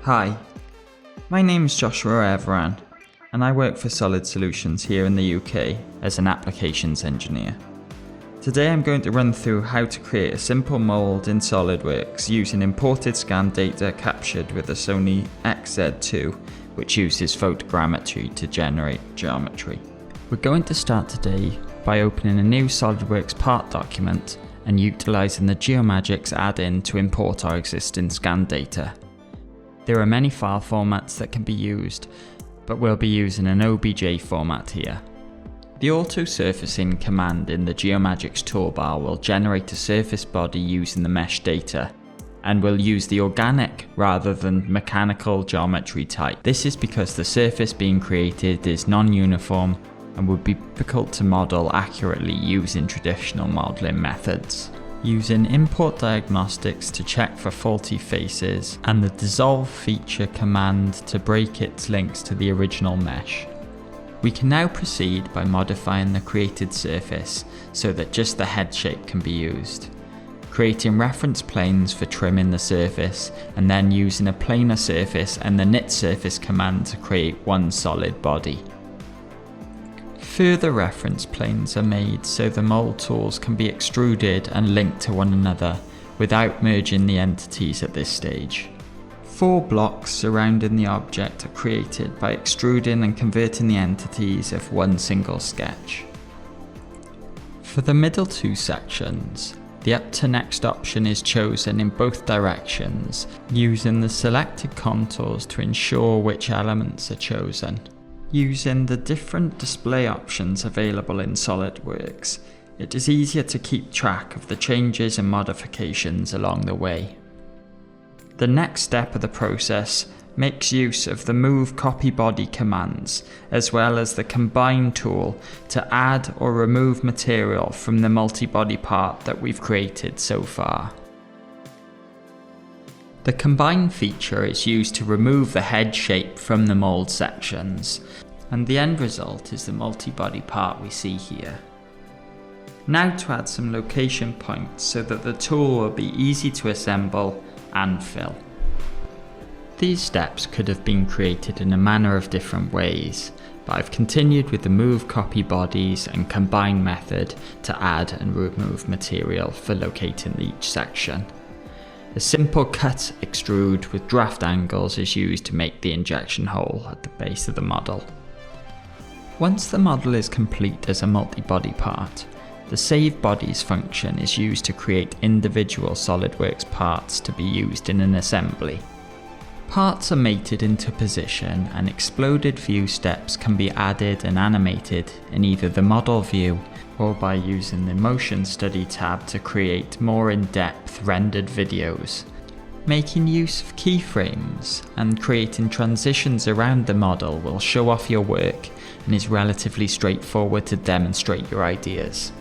Hi, my name is Joshua Everan, and I work for Solid Solutions here in the UK as an applications engineer. Today I'm going to run through how to create a simple mold in SolidWorks using imported scan data captured with the Sony XZ2, which uses photogrammetry to generate geometry. We're going to start today by opening a new SolidWorks part document and utilising the GeoMagics add-in to import our existing scan data. There are many file formats that can be used, but we'll be using an OBJ format here. The auto surfacing command in the GeoMagics toolbar will generate a surface body using the mesh data, and will use the organic rather than mechanical geometry type. This is because the surface being created is non-uniform and would be difficult to model accurately using traditional modeling methods. Using import diagnostics to check for faulty faces, and the dissolve feature command to break its links to the original mesh. We can now proceed by modifying the created surface so that just the head shape can be used. Creating reference planes for trimming the surface, and then using a planar surface and the knit surface command to create one solid body. Further reference planes are made so the mold tools can be extruded and linked to one another without merging the entities at this stage. 4 blocks surrounding the object are created by extruding and converting the entities of one single sketch. For the middle 2 sections, the up to next option is chosen in both directions, using the selected contours to ensure which elements are chosen. Using the different display options available in SolidWorks, it is easier to keep track of the changes and modifications along the way. The next step of the process makes use of the Move Copy Body commands, as well as the Combine tool to add or remove material from the multi-body part that we've created so far. The Combine feature is used to remove the head shape from the mold sections, and the end result is the multi-body part we see here. Now to add some location points so that the tool will be easy to assemble and fill. These steps could have been created in a manner of different ways, but I've continued with the Move Copy Bodies and Combine method to add and remove material for locating each section. A simple cut extrude with draft angles is used to make the injection hole at the base of the model. Once the model is complete as a multi-body part, the Save Bodies function is used to create individual SolidWorks parts to be used in an assembly. Parts are mated into position, and exploded view steps can be added and animated in either the model view or by using the Motion Study tab to create more in-depth rendered videos. Making use of keyframes and creating transitions around the model will show off your work and is relatively straightforward to demonstrate your ideas.